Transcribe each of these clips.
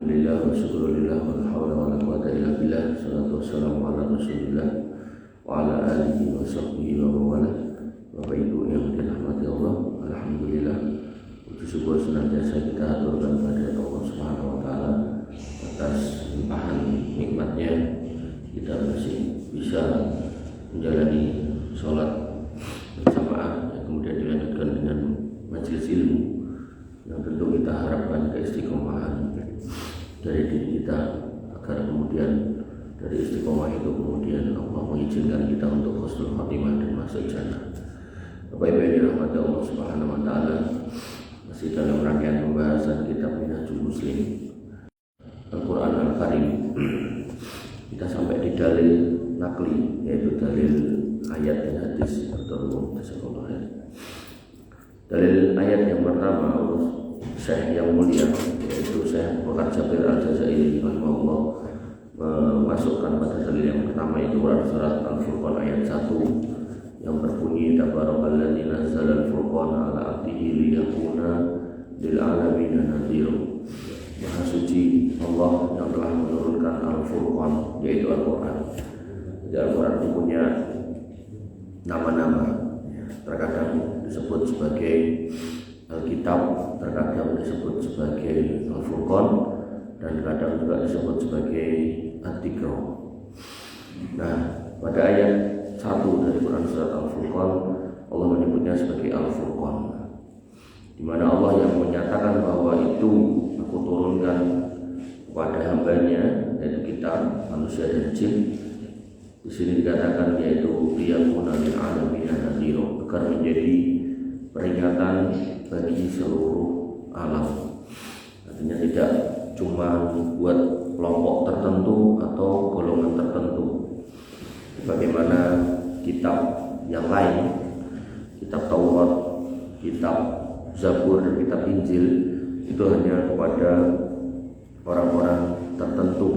Alhamdulillah wa syukurillah wa la hawla wa la quwwata illa billah. Salatu wassalamu ala rasulillah wa ala alihi wa sahbihi wa mawala. Bapak Ibu yang dirahmati Allah, alhamdulillah, puji syukur senantiasa kita aturkan pada Allah Subhanahu wa taala atas limpahan nikmatnya kita masih bisa menjalani sholat berjamaah yang kemudian dilanjutkan dengan majelis ilmu yang tentu kita harapkan keistiqomahan dari diri kita agar kemudian dari istiqomah itu kemudian Allah mengizinkan kita untuk husnul khatimah dan masuk jannah. Bapak Ibu yang dirahmati Allah Subhanahu wa taala, masih dalam rangkaian pembahasan kitab Minhajul Muslim Al-Qur'an Al-Karim. Kita sampai di dalil nakli, yaitu dalil ayat dan hadis atau jazakallahu. Dalil ayat yang pertama Syekh yang mulia, yaitu Syekh Bakar Jabir Al-Jazairi rahimahullah, memasukkan pada dalil yang pertama itu surat Al-Furqan ayat 1 yang berbunyi tabarakalladzii nazzala al-furqana ala 'abdihi liyakuna lil 'alamin nadhira. Maha suci Allah yang telah menurunkan Al-Furqan, yaitu Al-Qur'an. Jadi Al-Qur'an itu punya nama-nama, terkadang disebut sebagai Alkitab, terkadang disebut sebagai Al-Furqan, dan kadang juga disebut sebagai At-Tiqra. Nah, pada ayat 1 dari Quran surat Al-Furqan, Allah menyebutnya sebagai Al-Furqan, di mana Allah yang menyatakan bahwa itu aku turunkan kepada hambanya, yaitu kita manusia dan jin. Di sini dikatakan yaitu liyakuna lil alamin nadhira, agar menjadi peringatan bagi seluruh alam. Artinya tidak cuma buat kelompok tertentu atau golongan tertentu. Bagaimana kitab yang lain, kitab Taurat, kitab Zabur dan kitab Injil itu hanya kepada orang-orang tertentu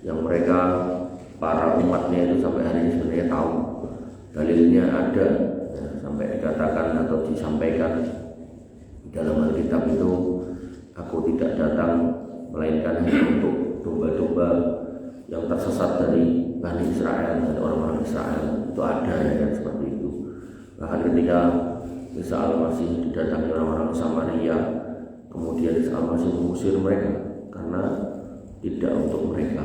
yang mereka para umatnya itu sampai hari ini sebenarnya tahu dalilnya ada, ya, sampai dikatakan atau disampaikan dalam Alkitab itu, aku tidak datang melainkan hanya untuk domba-domba yang tersesat dari Bani Israel, dari orang-orang Israel. Itu ada, ya kan, seperti itu. Bahkan ketika Isa Al-Masih didatangi orang-orang Samaria, kemudian Isa Al-Masih mengusir mereka karena tidak untuk mereka.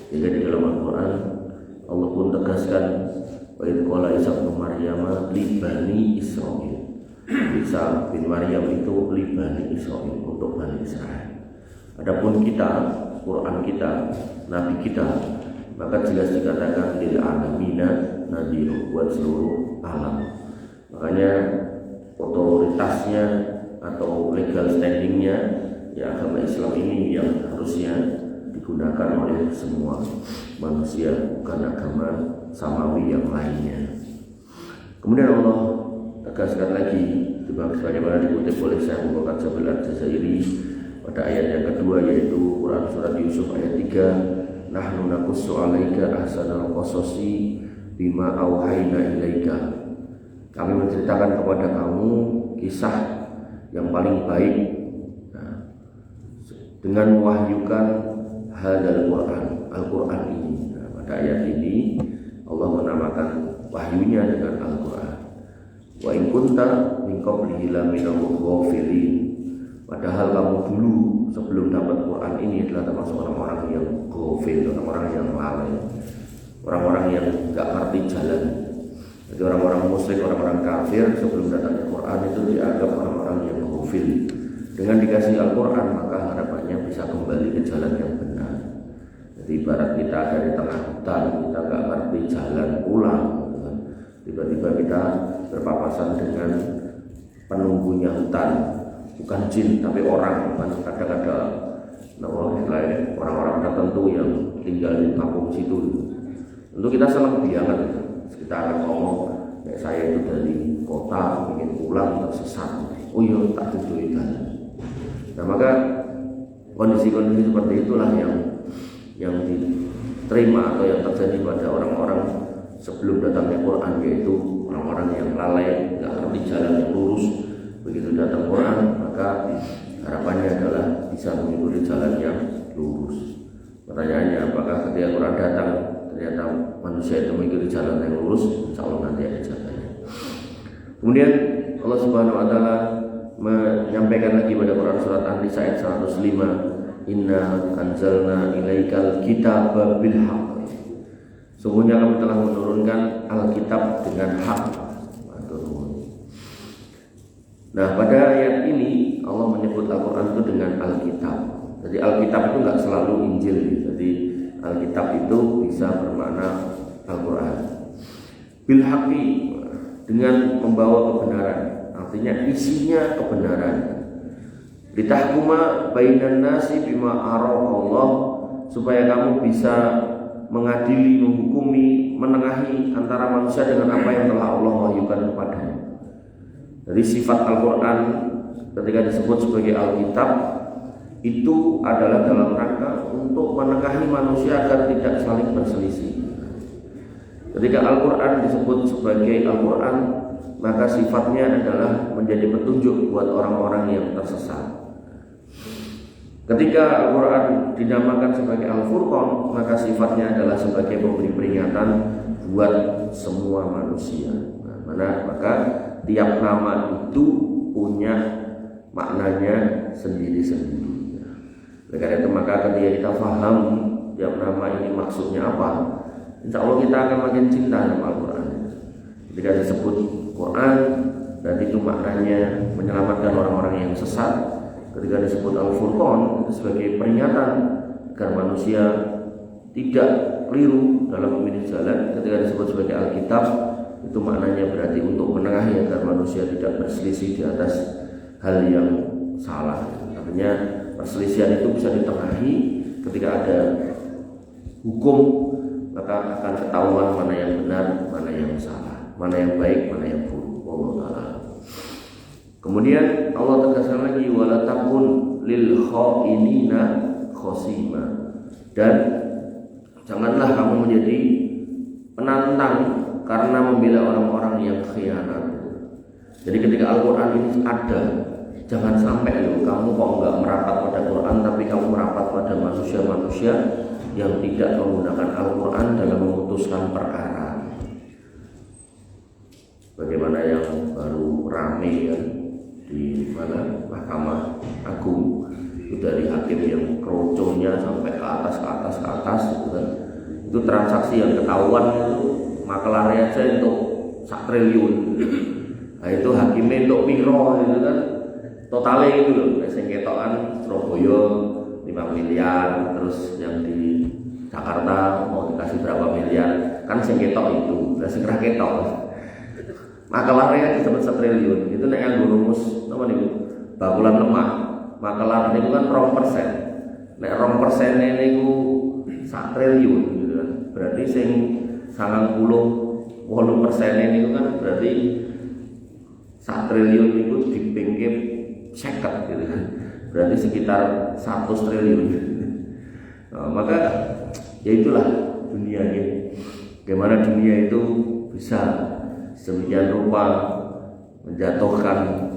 Jika di dalam Al-Quran Allah pun tegaskan, wa idh qala Isa bin Maryam li bani Israil. Isa bin Maryam itu li bani Israil, untuk Bani Israel. Adapun kita, Quran kita, Nabi kita, maka jelas dikatakan lil alamina nadhir, buat seluruh alam. Makanya otoritasnya atau legal standingnya, ya, agama Islam ini yang harusnya digunakan oleh semua manusia, bukan agama samawi yang lainnya. Kemudian Allah tegaskan lagi, sebagaimana dikutip oleh Syekh Bakar Jabir Al-Jazairi pada ayat yang kedua, yaitu Quran surat Yusuf ayat 3, nahnu naqussu 'alaika ahsanal qasasi bima auhayna ilaika. Kami menceritakan kepada kamu kisah yang paling baik, nah, dengan mewahyukan hadal Quran, Al-Quran ini. Nah, pada ayat ini Allah menamakan wahyunya dengan Al-Quran. Wa in kunta min qablihi laminal ghafilin. Padahal kamu dulu sebelum dapat Quran ini adalah termasuk orang-orang yang ghafil, orang-orang yang lalai, orang-orang yang enggak ngerti jalan. Jadi orang-orang musyrik, orang-orang kafir sebelum datangnya Quran itu dianggap orang-orang yang ghafil. Dengan dikasih Al-Quran maka harapannya bisa kembali ke jalan yang benar. Jadi ibarat kita ada di tengah hutan, kita nggak ngerti jalan pulang, tiba-tiba kita berpapasan dengan penunggunya hutan, bukan jin tapi orang. Kadang ada orang-orang tertentu yang tinggal di kampung situ. Tentu kita senang banget, kita akan ngomong, kayak saya itu dari kota ingin pulang tersesat, oh iya tak tujuh jalan. Nah, maka kondisi-kondisi seperti itulah yang diterima atau yang terjadi pada orang-orang sebelum datangnya Quran, yaitu orang-orang yang lalai, nggak ngerti jalan yang lurus. Begitu datang Quran, maka harapannya adalah bisa mengikuti jalan yang lurus. Pertanyaannya, apakah ketika Quran datang ternyata manusia itu mengikuti jalan yang lurus? Insya Allah nanti ada jawabannya. Kemudian Allah Subhanahu Wa Taala menyampaikan lagi pada Quran surat An-Nisa ayat 105, Inna anzalna ilaikal kitaba bil haqq. Sungguhnya kami telah menurunkan Alkitab dengan hak. Nah, pada ayat ini Allah menyebut Al-Quran itu dengan Alkitab. Jadi Alkitab itu nggak selalu Injil. Jadi Alkitab itu bisa bermakna Al-Quran. Bil haqqi, dengan membawa kebenaran. Artinya isinya kebenaran. Litahkuma bainan nasi bima Allah, supaya kamu bisa mengadili, menghukumi, menengahi antara manusia dengan apa yang telah Allah wahyukan kepadanya. Jadi sifat Al-Quran ketika disebut sebagai Alkitab itu adalah dalam rangka untuk menengahi manusia agar tidak saling berselisih. Ketika Al-Quran disebut sebagai Al-Quran, maka sifatnya adalah menjadi petunjuk buat orang-orang yang tersesat. Ketika Al-Quran dinamakan sebagai Al-Furqan, maka sifatnya adalah sebagai pemberi peringatan buat semua manusia. Maka tiap nama itu punya maknanya sendiri-sendiri. Oleh karena itu maka ketika kita paham tiap nama ini maksudnya apa, insya Allah kita akan makin cinta sama Al-Quran. Ketika disebut Quran, dan itu maknanya menyelamatkan orang-orang yang sesat. Ketika disebut Al-Furqan, itu sebagai peringatan agar manusia tidak keliru dalam memilih jalan. Ketika disebut sebagai Alkitab, itu maknanya berarti untuk menengahi agar manusia tidak berselisih di atas hal yang salah. Artinya perselisihan itu bisa ditengahi ketika ada hukum, maka akan ketahuan mana yang benar, mana yang salah, mana yang baik, mana yang buruk. Allah. Kemudian Allah tegaskan lagi, wala takun lil khainina khosima, dan janganlah kamu menjadi penantang karena membela orang-orang yang khianat. Jadi ketika Al-Quran ini ada, jangan sampai kamu kok nggak merapat pada Quran, tapi kamu merapat pada manusia-manusia yang tidak menggunakan Al-Quran dalam memutuskan perkara. Bagaimana yang baru rame ya di mana Mahkamah Agung, itu dari hakim yang keroconya sampai ke atas gitu kan. Itu transaksi yang ketahuan itu makelarnya aja untuk 1 triliun. Nah itu hakimnya untuk piro gitu kan, totalnya itu loh. Sing ketokan Surabaya 5 miliar, terus yang di Jakarta mau dikasih berapa miliar, kan sing ketok itu, lah sing ra ketok makelarnya disebut 1 triliun. Itu nek yang rumus apa niku? Bakulan lemah. Makelar niku kan 2%. Nek 2% niku 1 triliun gitu kan. Berarti sing 98% niku kan berarti 1 triliun niku dipingkip 50 gitu kan. Berarti sekitar 100 triliun. Nah, maka ya itulah dunia ini. Bagaimana dunia itu bisa sedemikian rupa menjatuhkan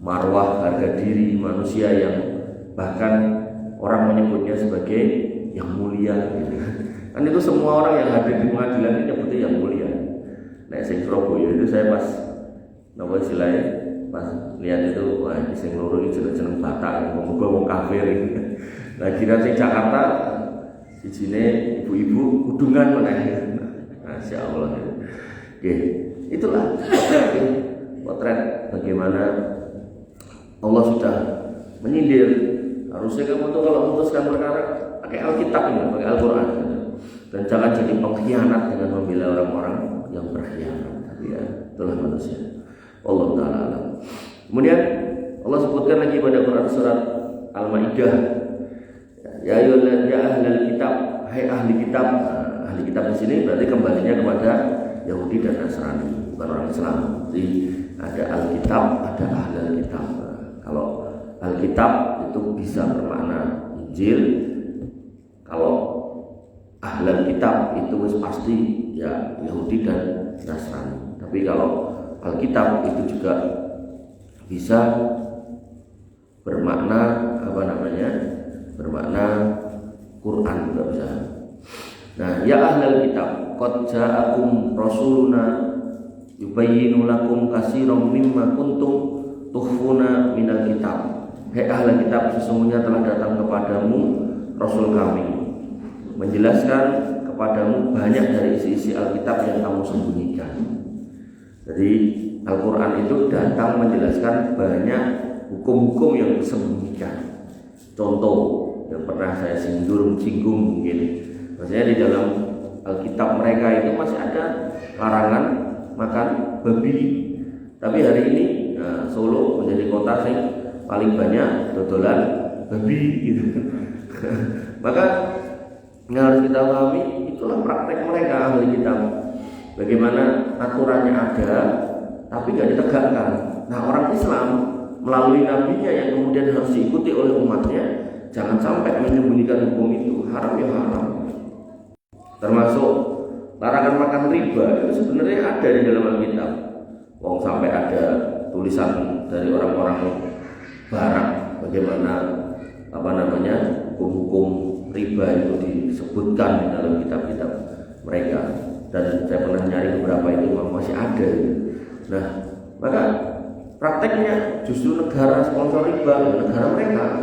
marwah harga diri manusia yang bahkan orang menyebutnya sebagai yang mulia gitu. Kan itu semua orang yang hadir di pengadilan ini nyebutnya yang mulia. Nah, sing Surabaya itu saya pas napa istilahnya pas lihat itu, wah ini sing loro iki jeneng Batak, ngomong kafir gitu. Nah, kira sing Jakarta sijine ibu-ibu kudungan meneh. Masyaallah. Oke. Itulah potret bagaimana Allah sudah menyindir. Harusnya kamu tuh kalau memutuskan perkara pakai Alkitab ini, pakai Al-Quran, dan jangan jadi pengkhianat dengan membela orang-orang yang berkhianat. Tapi ya itulah manusia. Allah Ta'ala alam. Kemudian Allah sebutkan lagi pada Quran surat Al-Maidah, ya ahlul kitab, hai ahli kitab. Nah, ahli kitab di sini berarti kembalinya kepada Yahudi dan Nasrani, bukan orang Islam. Jadi ada Alkitab, ada Ahlul Kitab. Kalau Alkitab itu bisa bermakna Injil. Kalau Ahlul Kitab itu pasti ya Yahudi dan Nasrani. Tapi kalau Alkitab itu juga bisa bermakna bermakna Quran juga bisa. Nah, ya ahlal kitab, qad ja'akum rasuluna yubayyinu lakum katsiran mimma kuntum tukhfuna minal kitab. Hai ahlal kitab, sesungguhnya telah datang kepadamu rasul kami menjelaskan kepadamu banyak dari isi-isi Alkitab yang kamu sembunyikan. Jadi Al-Quran itu datang menjelaskan banyak hukum-hukum yang disembunyikan. Contoh yang pernah saya singgung mungkin, maksudnya di dalam Alkitab mereka itu masih ada larangan makan babi. Tapi hari ini Solo menjadi kota yang paling banyak dodolan babi gitu. Maka yang harus kita pahami itulah praktek mereka ahli kitab. Bagaimana aturannya ada tapi tidak ditegakkan. Nah, orang Islam melalui nabinya yang kemudian harus diikuti oleh umatnya, jangan sampai menyembunyikan hukum itu. Haram ya haram. Termasuk larangan makan riba itu sebenarnya ada di dalam Alkitab. Wong sampai ada tulisan dari orang-orang Barat bagaimana hukum-hukum riba itu disebutkan di dalam kitab-kitab mereka, dan saya pernah nyari beberapa itu masih ada. Nah, maka prakteknya justru negara sponsor riba, negara mereka.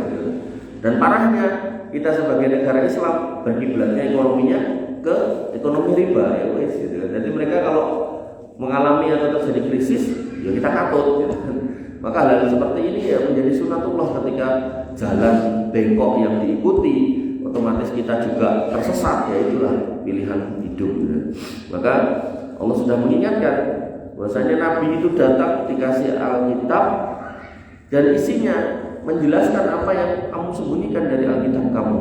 Dan parahnya kita sebagai negara Islam berkiblatnya ekonominya ke ekonomi riba, ya wes gitu. Jadi mereka kalau mengalami atau terjadi krisis, ya kita katut. Maka hal seperti ini ya menjadi sunatullah ketika jalan bengkok yang diikuti, otomatis kita juga tersesat, ya itulah pilihan hidup. Maka Allah sudah mengingatkan bahwasanya Nabi itu datang dikasih Alkitab dan isinya menjelaskan apa yang kamu sembunyikan dari Alkitab kamu.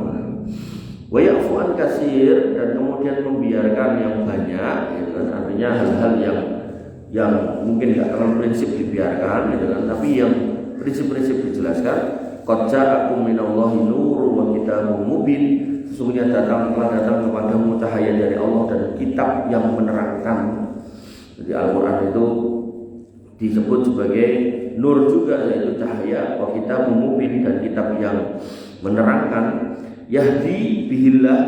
Wa ya'fu an katsir, dan kemudian membiarkan yang banyak, gitu kan? Artinya hal-hal yang mungkin tidak terlalu prinsip dibiarkan, gitu kan? Tapi yang prinsip-prinsip dijelaskan. Qad ja'akum minallahi nurun wa kitabun mubin, sesungguhnya telah datang kepadamu cahaya dari Allah dan kitab yang menerangkan. Jadi Al-Quran itu disebut sebagai nur juga, yaitu cahaya, wa kitabun mubin, dan kitab yang menerangkan. Yahdi bihillah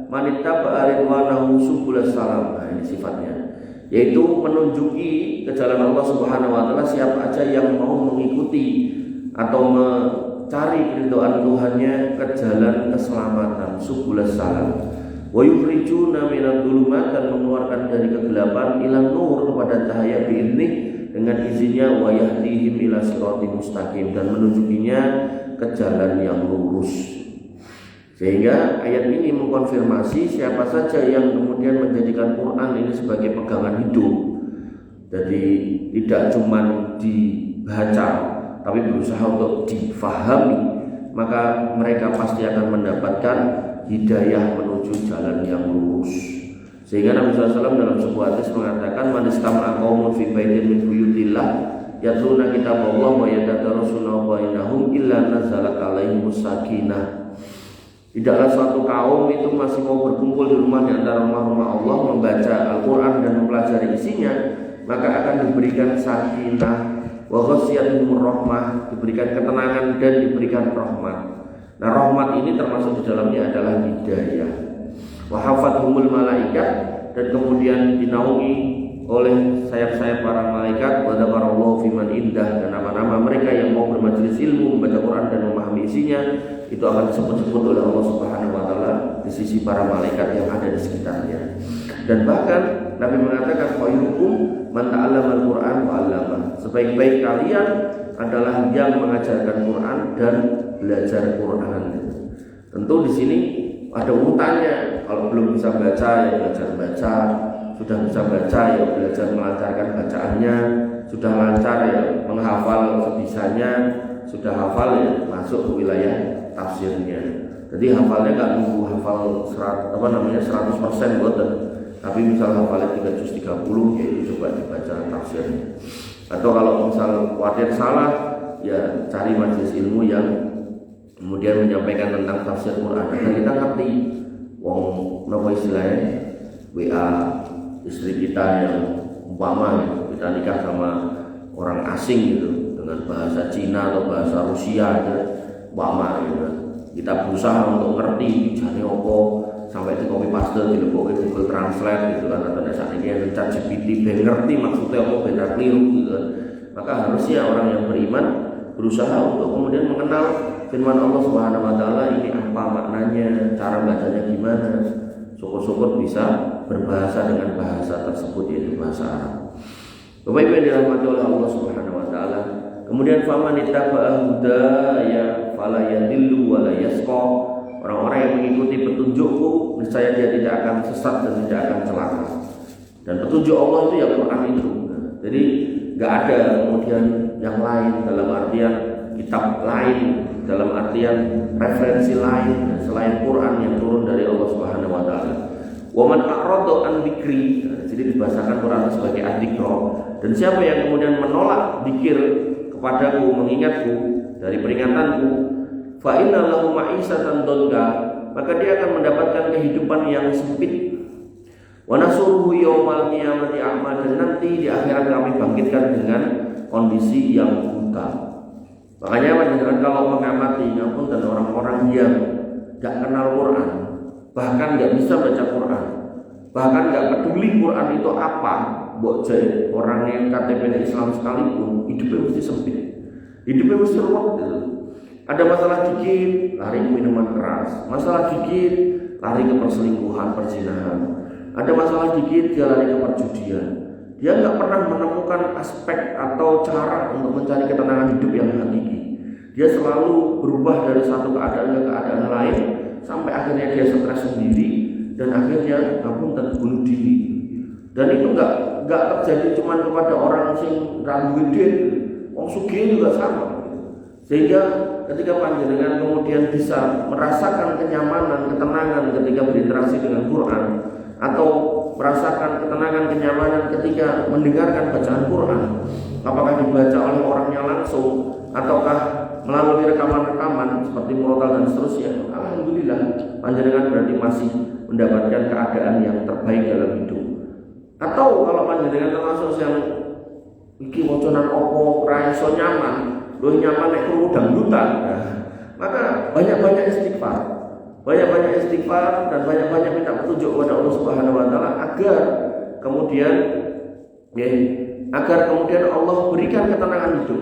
manittaba'a ridwanahu subulas salam. Nah, ini sifatnya, yaitu menunjuki ke jalan Allah Subhanahu wa taala siapa aja yang mau mengikuti atau mencari keridhaan Tuhannya ke jalan keselamatan, subulas salam. Wa yukhrijuna minadh dhulumat, dan mengeluarkan dari kegelapan ila nur, kepada cahaya biidznih, dengan izinnya, wa yahdihim ila siratim mustaqim, dan menunjukinya ke jalan yang lurus. Sehingga ayat ini mengkonfirmasi siapa saja yang kemudian menjadikan Quran ini sebagai pegangan hidup. Jadi tidak cuma dibaca tapi berusaha untuk difahami, maka mereka pasti akan mendapatkan hidayah menuju jalan yang lurus. Sehingga Nabi SAW dalam sebuah hadis mengatakan, man istama'a qaumun fi baitin min buyutillah yatluna kitaballah wa yatadarasuna bainahum illa nazalat alaihimus sakinah. Tidaklah suatu kaum itu masih mau berkumpul di rumah di antara rumah-rumah Allah, membaca Al-Quran dan mempelajari isinya, maka akan diberikan sakinah, wa ghasyiyatuhumur rahmah, diberikan ketenangan dan diberikan rahmat. Nah, rahmat ini termasuk di dalamnya adalah hidayah. Wa hafathumul malaikat, dan kemudian dinaungi oleh sayap-sayap para malaikat. Wa dzakarallahu fiman indah, dan nama-nama mereka yang mau bermajelis ilmu, membaca Quran dan memahami isinya, itu akan disebut-sebut oleh Allah Subhanahu wa taala di sisi para malaikat yang ada di sekitarnya. Dan bahkan Nabi mengatakan, khairukum man ta'allama al-Qur'an wa 'allama. Sebaik-baik kalian adalah yang mengajarkan Quran dan belajar Quran. Tentu di sini ada urutannya. Kalau belum bisa baca ya belajar baca, sudah bisa baca ya belajar melancarkan bacaannya, sudah lancar ya menghafal sebisanya, sudah hafal ya masuk ke wilayah tafsirnya. Jadi hafalnya nggak nunggu hafal 100% boten, tapi misal hafalnya 3 juz 30 ya coba dibaca tafsirnya. Atau kalau misal khawatir salah ya cari majelis ilmu yang kemudian menyampaikan tentang tafsir Quran agar kita ngerti. Wong napa istilahnya WA istri kita yang umpama kita nikah sama orang asing gitu, dengan bahasa Cina atau bahasa Rusia ya, umpama gitu. Kita berusaha untuk ngerti jane opo sampai di copy paste dilebokke Google Translate gitu kan, atau saat ini ada ChatGPT ben ngerti maksudnya apa ben keliru gitu kan. Maka harusnya orang yang beriman berusaha untuk kemudian mengenal firman Allah Subhanahu wa taala ini apa maknanya, cara bacanya gimana. Syukur-syukur bisa berbahasa dengan bahasa tersebut, yaitu bahasa Arab. Bapak Ibu yang dirahmati oleh Allah Subhanahu wa taala. Kemudian faman ittaba'a hudaya fala yadillu wa la yasqa. Orang-orang yang mengikuti petunjukku niscaya dia tidak akan sesat dan tidak akan celaka. Dan petunjuk Allah itu ya Quran itu. Jadi enggak ada kemudian yang lain, dalam artian kitab lain, dalam artian referensi lain selain Quran yang turun dari Allah Subhanahu wa taala. Wa man a'rada an dzikri, jadi dibahasakan Quran sebagai adzikra. Dan siapa yang kemudian menolak zikir kepadaku, mengingatku dari peringatanku, fa inna lahu ma'isatan dhanka, maka dia akan mendapatkan kehidupan yang sempit. Wa nasuruhu yaumal qiyamati a'ma, dan nanti di akhirat kami bangkitkan dengan kondisi yang buta. Makanya panjenengan kalau mengamati ngapunten dan orang-orang yang tidak kenal Quran, bahkan nggak bisa baca Quran, bahkan nggak peduli Quran itu apa, mbok jek orang yang KTP Islam sekalipun, hidupnya mesti sempit, hidupnya mesti ruwet gitu. Ada masalah dikit, lari ke minuman keras, masalah dikit, lari ke perselingkuhan, perzinahan. Ada masalah dikit, dia lari ke perjudian. Dia nggak pernah menemukan aspek atau cara untuk mencari ketenangan hidup yang hakiki. Dia selalu berubah dari satu keadaan ke keadaan lain, sampai akhirnya dia stres sendiri dan akhirnya ngapunten bunuh diri. Dan itu nggak terjadi cuma kepada orang sing rambu gede, wong sugih juga sama. Sehingga ketika panjenengan kemudian bisa merasakan kenyamanan, ketenangan ketika berinteraksi dengan Quran, atau merasakan ketenangan, kenyamanan ketika mendengarkan bacaan Quran, apakah dibaca oleh orangnya langsung ataukah melalui rekaman-rekaman seperti murotal dan seterusnya, alhamdulillah panjenengan berarti masih mendapatkan keadaan yang terbaik dalam hidup. Atau kalau panjenengan termasuk yang iki wacanan opo ra iso nyaman, luwih nyaman nek krungu dangdutan, maka banyak-banyak istighfar. Banyak-banyak istighfar dan banyak-banyak minta petunjuk kepada Allah Subhanahu wa taala agar kemudian Allah berikan ketenangan hidup.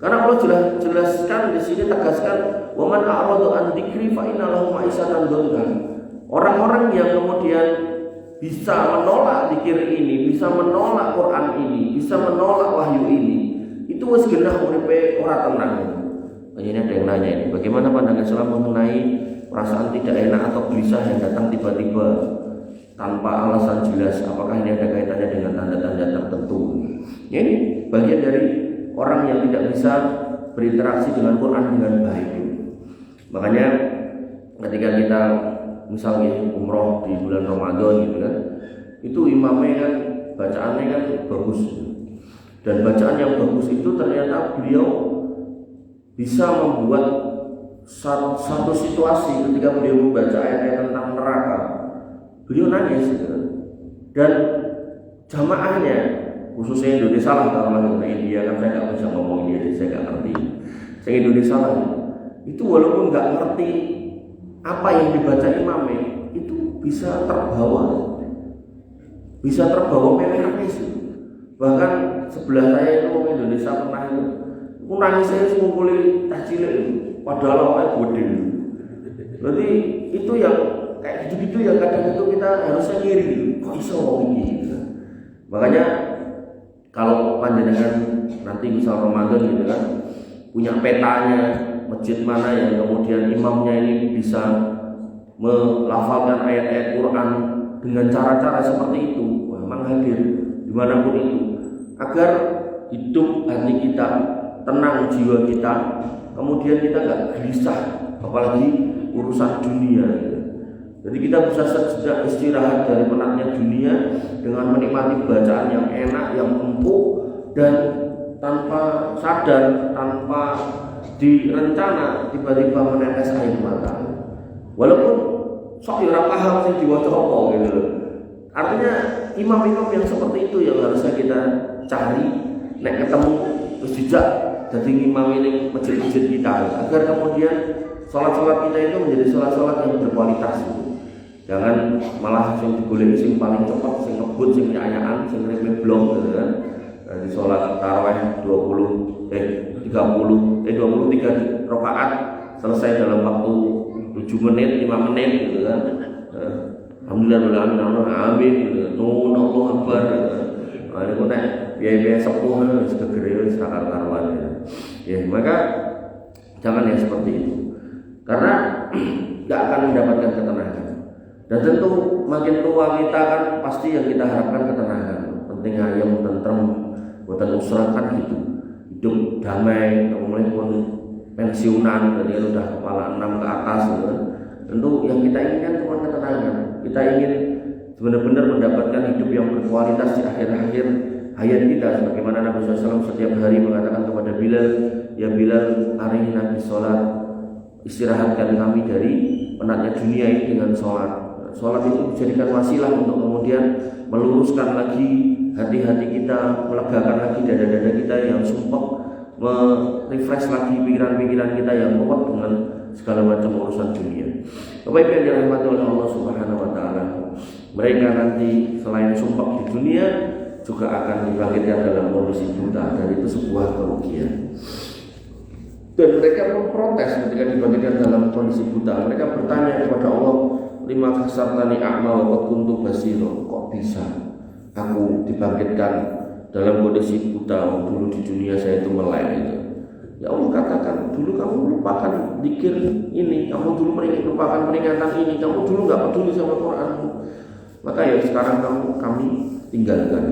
Karena Allah jelaskan di sini, tegaskan wa man a'rada an dzikri fa inna lahu ma'isatan dhanka. Orang-orang yang kemudian bisa menolak zikir ini, bisa menolak Quran ini, bisa menolak wahyu ini, itu wis genah uripe ora tenang. Ini ada yang nanya ini, bagaimana pandangan Islam mengenai perasaan tidak enak atau gelisah yang datang tiba-tiba tanpa alasan jelas? Apakah ini ada kaitannya dengan tanda-tanda tertentu? Ya, ini bagian dari orang yang tidak bisa berinteraksi dengan Quran dengan baik. Makanya ketika kita misalnya umroh di bulan Ramadan gitu kan, itu imamnya kan bacaannya kan bagus, dan bacaan yang bagus itu ternyata beliau bisa membuat satu situasi ketika beliau membaca ayat-ayat tentang neraka, beliau nangis gitu. Dan jamaahnya, khususnya Indonesia lah, kalau lagi India kan saya nggak bisa ngomong India, jadi saya nggak ngerti. Saya Indonesia lah, itu walaupun nggak ngerti apa yang dibaca imamnya, itu bisa terbawa nangis. Bahkan sebelah saya itu orang Indonesia pernah itu, aku nangis saya ngumpulin tas cilik itu, padahal awalnya gede. Berarti itu yang kayak gitu-gitu yang kadang itu kita harusnya ngiri, kok iso ngomong gitu. Makanya kalau panjenengan nanti misal Ramadan gitu kan, punya petanya masjid mana yang kemudian imamnya ini bisa melafalkan ayat-ayat Quran dengan cara-cara seperti itu, memang hadir dimanapun itu, agar hidup hati kita, tenang jiwa kita, kemudian kita nggak gelisah, apalagi urusan dunia. Jadi kita bisa sejenak istirahat dari penatnya dunia dengan menikmati bacaan yang enak, yang empuk, dan tanpa sadar, tanpa direncana tiba-tiba menetes air mata. Walaupun sok ora paham sing diwaca apa gitu. Artinya imam-imam yang seperti itu yang harusnya kita cari. Nek ketemu terus dijak jadi ngimami ning masjid-masjid kita, agar kemudian sholat-sholat kita itu menjadi sholat-sholat yang berkualitas. Jangan malah sing digoleki sing paling cepat, sing ngebut, sing nyayaan, sing remeh blong gitu kan. Di sholat tarawih 23 rakaat selesai dalam waktu 7 menit, 5 menit gitu kan. Alhamdulillah amin gitu. Allah Akbar gitu. Nah, ini kok nek biaya sepuh segede sakar-karuan ya. Maka jangan ya seperti itu. Karena tidak akan mendapatkan ketenangan. Dan tentu makin tua kita kan pasti yang kita harapkan ketenangan. Penting ayam tentrem, buatan usra kan gitu. Hidup damai, mulai pun pensiunan, jadi udah kepala 6 ke atas gitu. Tentu yang kita inginkan cuma ketenangan. Kita ingin benar-benar mendapatkan hidup yang berkualitas di akhir-akhir hayat kita, sebagaimana Nabi SAW setiap hari mengatakan kepada Bilal, ya Bilal, arihna bis sholat, istirahatkan kami dari penatnya dunia ini dengan sholat. Sholat itu dijadikan wasilah untuk kemudian meluruskan lagi hati-hati kita, melegakan lagi dada-dada kita yang sumpek, merefresh lagi pikiran-pikiran kita yang kuat dengan segala macam urusan dunia. Bapak Ibu yang dirahmati oleh Allah Subhanahu wa taala, mereka nanti selain sumpek di dunia juga akan dibangkitkan dalam kondisi buta, dan itu sebuah kerugian. Dan mereka memprotes ketika dibangkitkan dalam kondisi buta. Mereka bertanya kepada Allah, lima kasartani a'ma wa qad kuntu basira, kok bisa aku dibangkitkan dalam kondisi buta? Dulu di dunia saya itu melek gitu. Ya Allah katakan, dulu kamu lupakan zikir ini, kamu dulu lupakan peringatan ini, kamu dulu nggak peduli sama Quranmu, maka ya sekarang kami tinggalkan.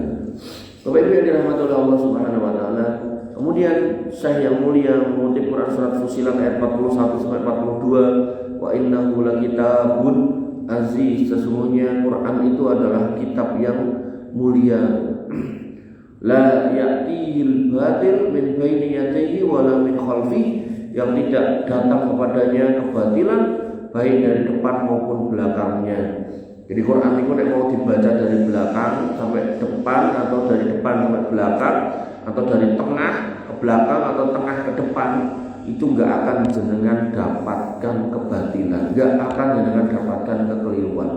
Bapak Ibu yang dirahmati oleh Allah Subhanahu wa taala, kemudian Syekh yang mulia mengutip Quran surat Fussilat ayat 41 sampai 42, wa innahu lakitabun aziz, sesungguhnya Quran itu adalah kitab yang mulia. La ya'tihil batil min baini yadayhi wala min khalfi, yang tidak datang kepadanya kebatilan baik dari depan maupun belakangnya. Jadi Quran itu mau dibaca dari belakang sampai depan, atau dari depan sampai belakang, atau dari tengah ke belakang, atau tengah ke depan, itu enggak akan jenengan dapatkan kebatilan, enggak akan jenengan dapatkan kekeliruan.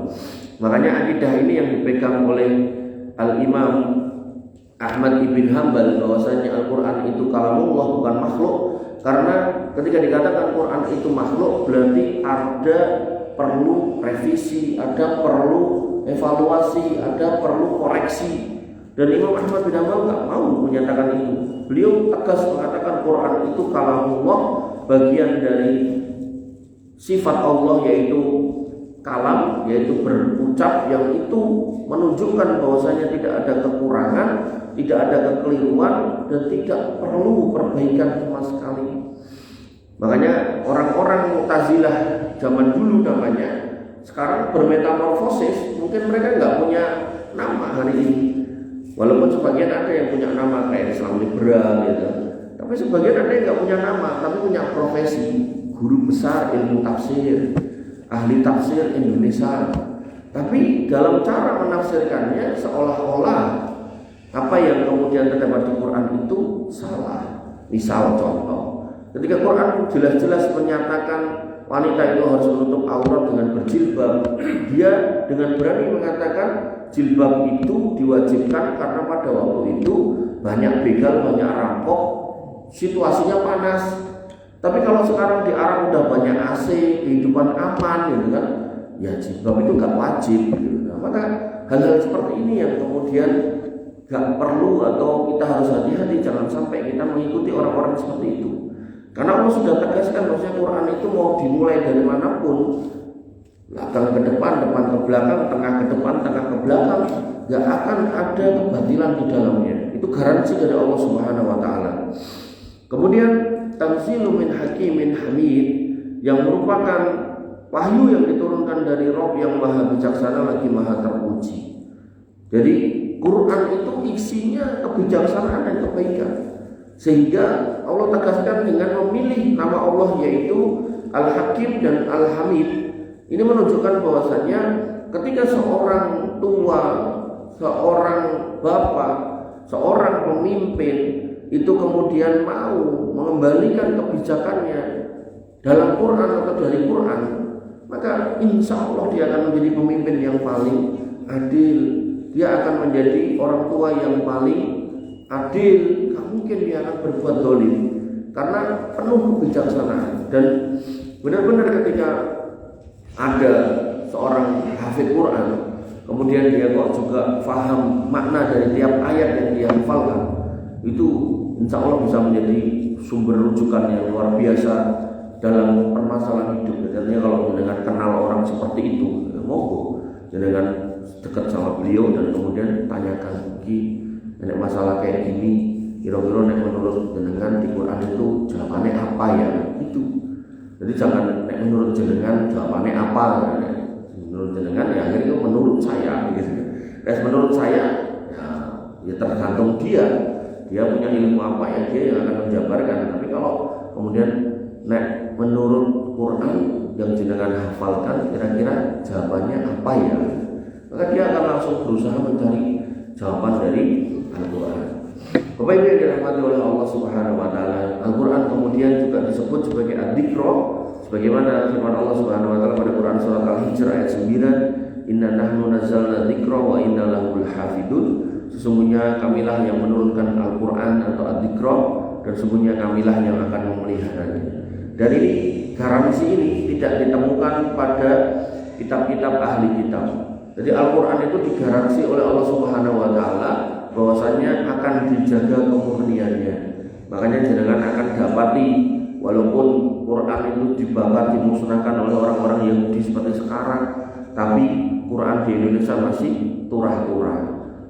Makanya akidah ini yang dipegang oleh Al-Imam Ahmad ibn Hanbal, bahwasanya Al-Quran itu kalamullah, bukan makhluk. Karena ketika dikatakan Quran itu makhluk, berarti ada perlu revisi, ada perlu evaluasi, ada perlu koreksi. Dan Imam Ahmad bin Hanbal nggak mau menyatakan itu. Beliau tegas mengatakan Quran itu kalamullah, bagian dari sifat Allah yaitu kalam, yaitu berucap, yang itu menunjukkan bahwasanya tidak ada kekurangan, tidak ada kekeliruan, dan tidak perlu perbaikan sama sekali. Makanya orang-orang Mu'tazilah zaman dulu namanya, sekarang bermetamorfosis. Mungkin mereka nggak punya nama hari ini, walaupun sebagian ada yang punya nama kayak Islam liberal gitu. Tapi sebagian ada yang nggak punya nama, tapi punya profesi guru besar ilmu tafsir, ahli tafsir Indonesia. Tapi dalam cara menafsirkannya seolah-olah apa yang kemudian terdapat di Quran itu salah. Misal contoh, ketika Quran jelas-jelas menyatakan wanita itu harus menutup aurat dengan berjilbab, dia dengan berani mengatakan jilbab itu diwajibkan karena pada waktu itu banyak begal, banyak rampok, situasinya panas. Tapi kalau sekarang di Arab udah banyak AC, kehidupan aman gitu kan, ya jilbab itu nggak wajib gitu. Nah, maka hal-hal seperti ini yang kemudian nggak perlu, atau kita harus hati-hati jangan sampai kita mengikuti orang-orang seperti itu. Karena Allah sudah tegaskan bahwasanya Quran itu mau dimulai dari manapun, belakang ke depan, depan ke belakang, tengah ke depan, tengah ke belakang, nggak akan ada kebatilan di dalamnya. Itu garansi dari Allah Subhanahu wa taala. Kemudian tanzilu min hakimin hamid, yang merupakan wahyu yang diturunkan dari Rabb yang maha bijaksana lagi maha terpuji. Jadi Quran itu isinya kebijaksanaan dan kebaikan, sehingga Allah tegaskan dengan memilih nama Allah yaitu Al-Hakim dan Al-Hamid. Ini menunjukkan bahwasanya ketika seorang tua, seorang bapak, seorang pemimpin itu kemudian mau mengembalikan kebijakannya dalam Quran atau dari Quran, maka insya Allah dia akan menjadi pemimpin yang paling adil. Dia akan menjadi orang tua yang paling adil. Gak mungkin dia akan berbuat zalim karena penuh kebijaksanaan. Dan benar-benar ketika ada seorang hafid Quran, kemudian dia kok juga paham makna dari tiap ayat yang dia hafalkan, itu insya Allah bisa menjadi sumber rujukan yang luar biasa dalam permasalahan hidup. Artinya kalau dengan kenal orang seperti itu, monggo dengan dekat sama beliau dan kemudian tanyakan, "Ki, nek masalah kayak gini, kira-kira nek menurut jenengan di Quran itu jawabannya apa ya?" Itu. Jadi jangan nek menurut jenengan jawabannya apa, menurut jenengan ya akhirnya itu menurut saya gitu. Menurut saya ya tergantung dia punya ilmu apa ya, dia yang akan menjabarkan. Tapi kalau kemudian nek menurut Quran yang jenengan hafalkan, kira-kira jawabannya apa ya, maka dia akan langsung berusaha mencari jawaban dari Al-Quran. Bapak Ibu yang dirahmati oleh Allah Subhanahu wa taala, Al-Quran kemudian juga disebut sebagai Ad-Dzikra, sebagaimana firman Allah Subhanahu wa taala pada Quran surat Al-Hijr ayat 9, "Inna nahnu nazzalna dzikra wa inna lahu lahafidun." Sesungguhnya kamilah yang menurunkan Al-Quran atau Ad-Dzikra, dan sesungguhnya kamilah yang akan memeliharanya. Dan ini garansi ini tidak ditemukan pada kitab-kitab ahli kitab. Jadi Al-Quran itu digaransi oleh Allah Subhanahu wa taala bahwasanya akan dijaga kemurniannya. Makanya jenengan akan dapati walaupun Quran itu dibakar, dimusnahkan oleh orang-orang Yahudi seperti sekarang, tapi Quran di Indonesia masih turah-turah.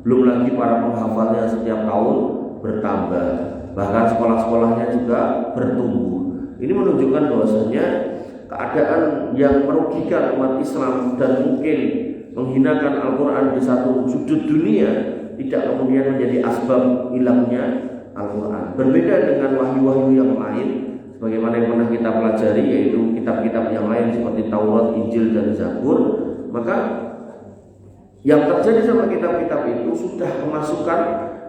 Belum lagi para penghafalnya setiap tahun bertambah, bahkan sekolah-sekolahnya juga bertumbuh. Ini menunjukkan bahwasanya keadaan yang merugikan umat Islam dan mungkin menghinakan Al-Quran di satu sudut dunia tidak kemudian menjadi asbab hilangnya Al-Quran. Berbeda dengan wahyu-wahyu yang lain, sebagaimana yang pernah kita pelajari, yaitu kitab-kitab yang lain seperti Taurat, Injil, dan Zabur. Maka yang terjadi sama kitab-kitab itu sudah memasukkan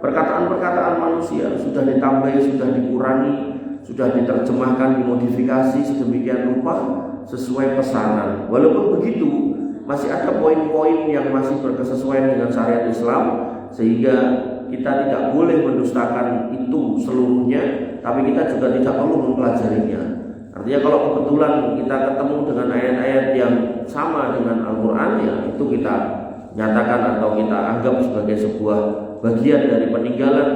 perkataan-perkataan manusia, sudah ditambahi, sudah dikurangi, sudah diterjemahkan, dimodifikasi sedemikian rupa sesuai pesanan. Walaupun begitu, masih ada poin-poin yang masih berkesesuaian dengan syariat Islam, sehingga kita tidak boleh mendustakan itu seluruhnya, tapi kita juga tidak perlu mempelajarinya. Artinya kalau kebetulan kita ketemu dengan ayat-ayat yang sama dengan Al-Quran, ya itu kita nyatakan atau kita anggap sebagai sebuah bagian dari peninggalan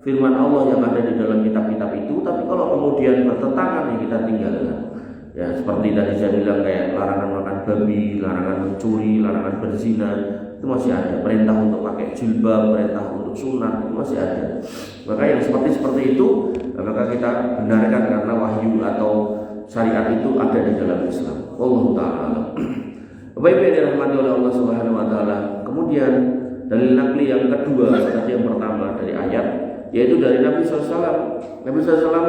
firman Allah yang ada di dalam kitab-kitab itu. Tapi kalau kemudian bertentangan, ya kita tinggalkan. Ya seperti tadi saya bilang, kayak larangan makan babi, larangan mencuri, larangan berzina, itu masih ada. Perintah untuk pakai jilbab, perintah untuk sunat, itu masih ada. Maka yang seperti itu, maka kita benarkan karena wahyu atau syariat itu ada di dalam Islam. Allah Ta'ala. Bapak Ibu yang dirahmati oleh Allah Subhanahu wa taala. Kemudian dalil nakli yang kedua, tadi yang pertama dari ayat, yaitu dari Nabi SAW. Nabi SAW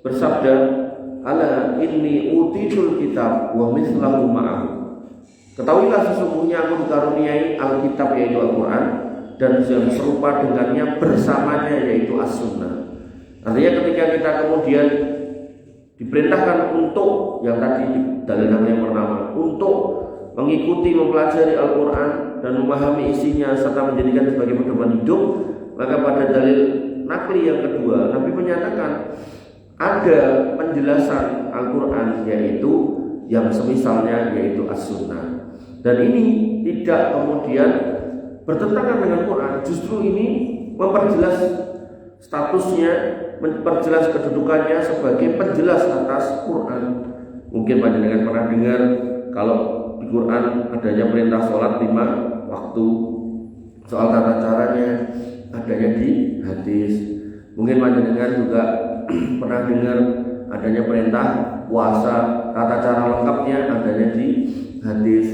bersabda, "Ala inni utitul kitab wa mithlahu ma'ahu." Ketahuilah sesungguhnya aku dikaruniai Alkitab yaitu Al-Quran, dan yang serupa dengannya bersamanya yaitu As-Sunnah. Artinya ketika kita kemudian diperintahkan untuk yang tadi dalil yang pertama, untuk mengikuti, mempelajari Al-Quran dan memahami isinya serta menjadikan sebagai pedoman hidup, maka pada dalil nakli yang kedua, Nabi menyatakan ada penjelasan Al-Quran yaitu yang semisalnya yaitu As-Sunnah. Dan ini tidak kemudian bertentangan dengan Quran, justru ini memperjelas statusnya, memperjelas kedudukannya sebagai penjelas atas Quran. Mungkin panjenengan pernah dengar kalau di Quran adanya perintah sholat 5 waktu, soal tata caranya adanya di hadis. Mungkin panjenengan juga pernah dengar adanya perintah puasa, tata cara lengkapnya adanya di hadis.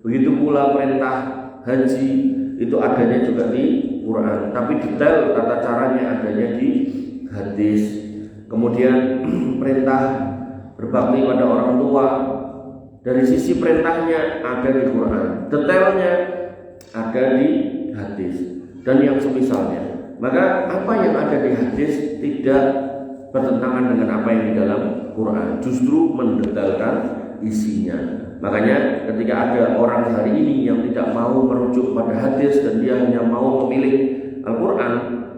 Begitu pula perintah haji, itu adanya juga di Quran, tapi detail tata caranya adanya di hadis. Kemudian perintah berbakti pada orang tua, dari sisi perintahnya ada di Quran, detailnya ada di hadis, dan yang semisalnya. Maka apa yang ada di hadis tidak bertentangan dengan apa yang di dalam Quran, justru mendetailkan isinya. Makanya ketika ada orang hari ini yang tidak mau merujuk pada hadis dan dia hanya mau memilih Al-Quran,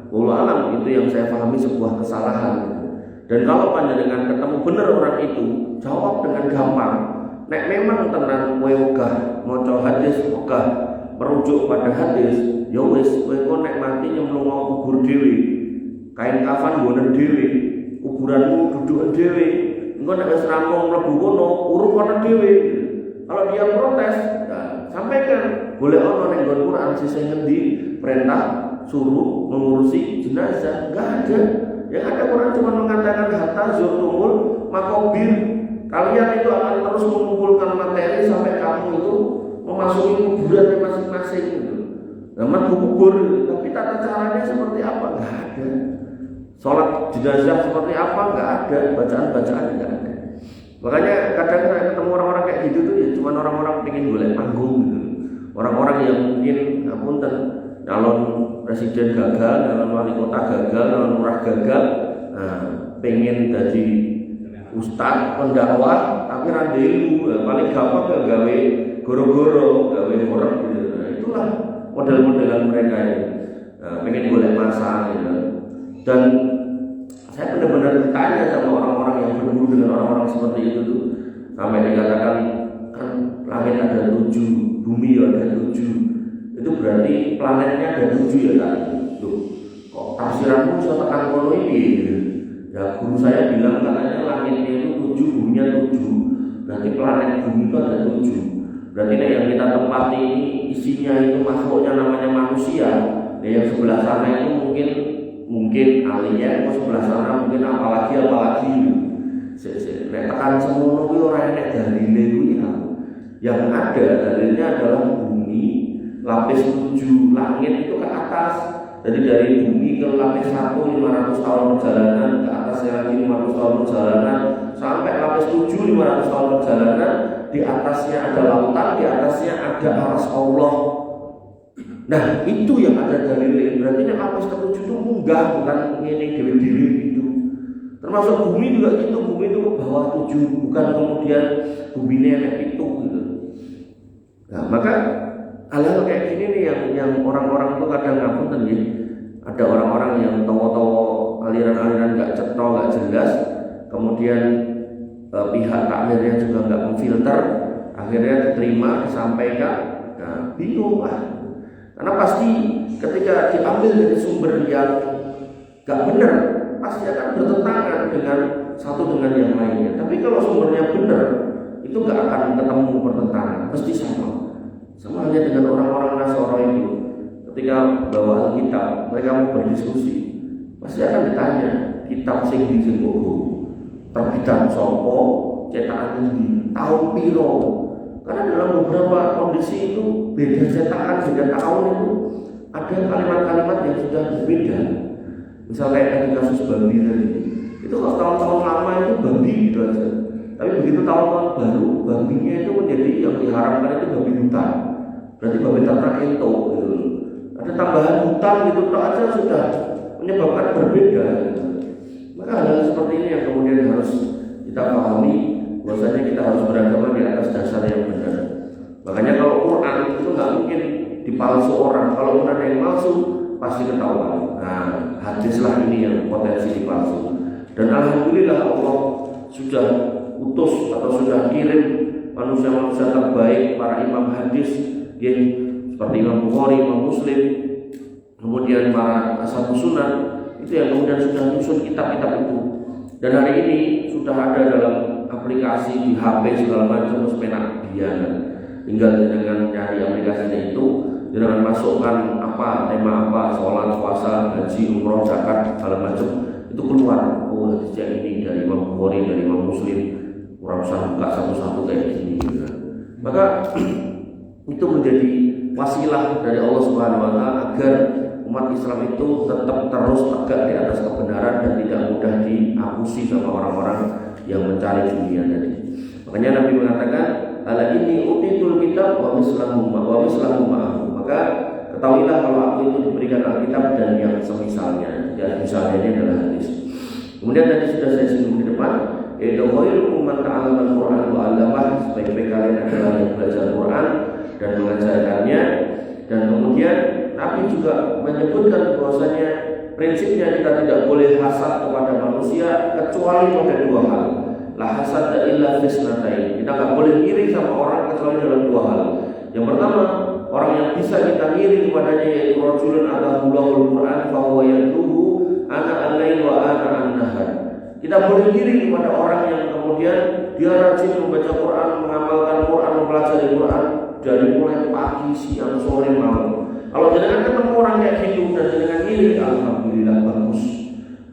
wallahu alam, itu yang saya pahami sebuah kesalahan. Dan kalau panjenengan ketemu benar orang itu, jawab dengan gampang. Nek memang tenan kowe wegah maca hadis, wegah merujuk pada hadis, ya wis kowe nek mati nyemplung kubur dhewe. Kain kafan nggonen dhewe, kuburanmu dudukan dhewe. Engko nek wis rampung mlebu kono, urip kono dhewe. Kalau dia protes, ya, sampaikan. Boleh ono ning Quran sing ngendi perintah suruh mengurusi jenazah, enggak ada. Yang ada Quran cuma mengatakan hatta zurtumul makobir. Kalian itu akan terus mengumpulkan materi sampai kamu itu memasuki kuburan masing-masing gitu. Nama kubur, tapi tata caranya seperti apa? Enggak ada. Sholat jenazah seperti apa? Enggak ada. Bacaan-bacaan enggak ada. Makanya kadang saya ketemu orang-orang kayak gitu tuh ya cuma orang-orang pengen golek panggung gitu. Orang-orang yang mungkin ngapunten calon presiden gagal, calon wali kota gagal, calon lurah gagal, pengen jadi ustaz, pendakwah, tapi ra ilmu, paling gampang ya gawe goro-goro, gawe orang gitu. Nah, itulah model-modelan mereka ini, pengen golek masa gitu. Dan saya benar-benar ditanya sama orang-orang yang bertemu dengan orang-orang seperti itu tuh, sampai dikatakan kan langit ada 7, bumi ada 7. Itu berarti planetnya ada 7 ya kan? Tuh, kok tafsiranmu bisa tekan kono ini? Gitu. Ya guru saya bilang katanya langitnya itu 7, buminya 7. Berarti planet bumi itu ada 7. Berarti yang kita tempati isinya itu makhluknya namanya manusia. Yang sebelah sana itu mungkin alien, sebelah sana mungkin apalagi. Tekan semono kuwi ora enek dalile kuwi. Yang ada dalilnya adalah bumi lapis 7, langit itu ke atas. Jadi dari bumi ke lapis 1 500 tahun perjalanan, ke atasnya lagi 500 tahun perjalanan, sampai lapis 7 500 tahun perjalanan. Di atasnya ada lautan, di atasnya ada arsy Allah. Nah itu yang ada dalilnya. Berarti yang lapis ke-7 itu munggah, bukan ini dewi-dewi itu. Termasuk bumi juga gitu, bumi itu ke bawah 7, bukan kemudian bumi ini enek itu gitu. Nah maka hal-hal kayak gini nih yang orang-orang itu kadang ngapunten ya. Ada orang-orang yang tahu-tahu aliran-aliran nggak cetha, nggak jelas, kemudian pihak takmirnya juga nggak memfilter, akhirnya diterima, disampaikan, nah bingung lah. Karena pasti ketika diambil dari sumber yang nggak benar, pasti akan bertentangan dengan satu dengan yang lainnya. Tapi kalau sumbernya benar, itu nggak akan ketemu pertentangan, pasti sama. Sama halnya dengan orang-orang Nasara itu, ketika bawa Alkitab, mereka mau berdiskusi, pasti akan ditanya kitab sing di Singgogo, terbitan sopo, cetakan di tahun piro. Karena dalam beberapa kondisi itu beda cetakan, beda tahun itu ada kalimat-kalimat yang sudah berbeda. Misalnya kayak kasus babi tadi, itu kalau tahun-tahun lama itu babi gitu aja. Tapi begitu tahun-tahun baru, babinya itu menjadi yang diharamkan itu babi hutan. Berarti babi ternak itu gitu. Ada tambahan hutan gitu aja sudah menyebabkan berbeda gitu. Maka hal-hal seperti ini yang kemudian harus kita pahami, bahwasanya kita harus beragama di atas dasar yang benar. Makanya kalau Quran itu nggak mungkin dipalsu orang. Kalau ada yang palsu pasti ketahuan. Nah hadislah ini yang potensi dipalsu. Dan alhamdulillah Allah sudah utus atau sudah kirim manusia-manusia terbaik, para imam hadis yang seperti Imam Bukhari, Imam Muslim, kemudian para ashabus sunan, itu yang kemudian sudah menyusun kitab-kitab itu. Dan hari ini sudah ada dalam aplikasi di HP segala macam sepena biana. Tinggal dengan nyari aplikasinya itu, dengan masukkan apa, tema apa, sholat, puasa, haji, umroh, zakat, segala macam, itu keluar. Oh hadisnya ini dari Imam Bukhari, dari Imam Muslim. Orang usah buka satu-satu kayak gini gitu. Maka itu menjadi wasilah dari Allah Subhanahu wa taala agar umat Islam itu tetap terus tegak di atas kebenaran dan tidak mudah diapusi sama orang-orang yang mencari dunia tadi. Makanya Nabi mengatakan, "Ala inni utitul kitab wa mislahu ma'ahu." Maka ketahuilah kalau aku itu diberikan Alkitab dan yang semisalnya. Dan misalnya ini adalah hadis. Kemudian tadi sudah saya singgung di depan, yaitu khairukum man ta'allama al-Qur'an wa 'allamah, sebaik-baik kalian adalah yang belajar Quran dan mengajarkannya. Dan kemudian Nabi juga menyebutkan bahwasanya prinsipnya kita tidak boleh hasad kepada manusia kecuali pada dua hal. La hasad illa fisnatain. Kita nggak boleh iri sama orang kecuali dalam dua hal. Yang pertama, orang yang bisa kita iri kepadanya yaitu rajulun atahulahul Quran fa huwa yatluhu ana al-lail wa ana an-nahar. Kita boleh iri kepada orang yang kemudian dia rajin membaca Quran, mengamalkan Quran, mempelajari Quran dari mulai pagi, siang, sore, malam. Kalau jangan ketemu orang kayak gitu dan dengan iri, alhamdulillah bagus.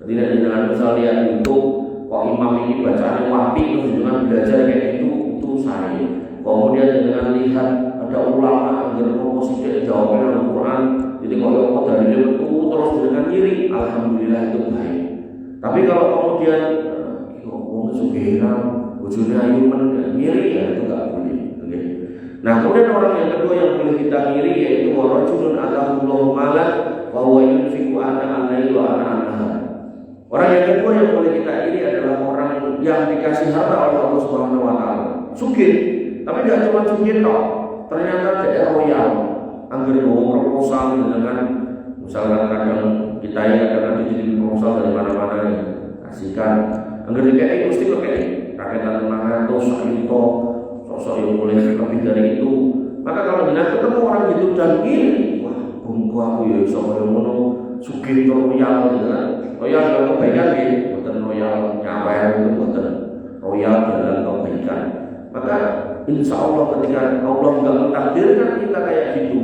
Tidak dengan misal lihat YouTube, kok imam ini bacaan wapi, terus dengan belajar kayak gitu, itu saya. Kemudian dengan lihat ada ulama agar ngomong sedikit jawabnya Al-Quran, jadi kalau mau dari itu terus dengan iri, alhamdulillah itu baik. Tapi kalau kemudian ngomong sugeran, bujurnya ayuman, ngiri ya itu nggak boleh. Okay. Nah kemudian orang yang kedua yang boleh kita ngiri yaitu warajulun atahullahu malan wa huwa yunfiqu ana al-lail wa ana an-nahar. Orang yang kedua yang boleh kita iri adalah orang yang dikasih harta oleh Allah Subhanahu wa taala. Sugih, tapi tidak cuma sugih toh. Ternyata tidak royal. Angger bawa proposal dengan misalkan kadang kita ya kadang jadi proposal dari mana-mana nih. Kasihkan. Angger DKI mesti pakai rakyatan 500 itu sosok yang boleh lebih dari itu. Maka kalau kita ketemu orang gitu dan iri, wah, bungku aku ya sama yang mono sugih royal gitu kan. Royal dalam kebaikan gitu, bukan royal nyawer itu, bukan royal dalam kebaikan. Maka insya Allah ketika Allah tidak mentakdirkan kita kayak gitu,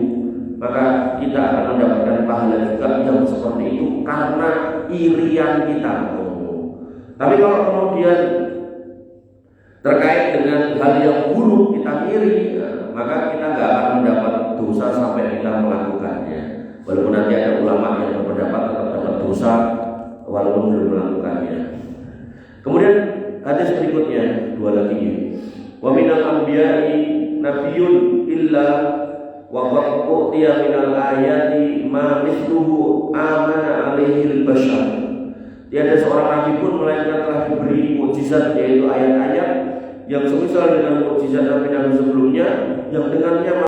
maka kita akan mendapatkan pahala juga yang seperti itu karena irian kita. Tapi kalau kemudian terkait dengan hal yang buruk kita iri, maka kita nggak akan mendapat dosa sampai kita melakukannya. Walaupun nanti ada ulama yang berpendapat tetap dapat dosa walaupun belum melakukannya. Kemudian hadis berikutnya dua lagi. Wa minal anbiya'i nabiyyun illa wa qad utiya minal ayati ma mithluhu amana alaihi al-bashar. Tiada seorang nabi pun melainkan telah diberi mukjizat yaitu ayat-ayat yang semisal dengan mukjizat nabi-nabi sebelumnya yang dengannya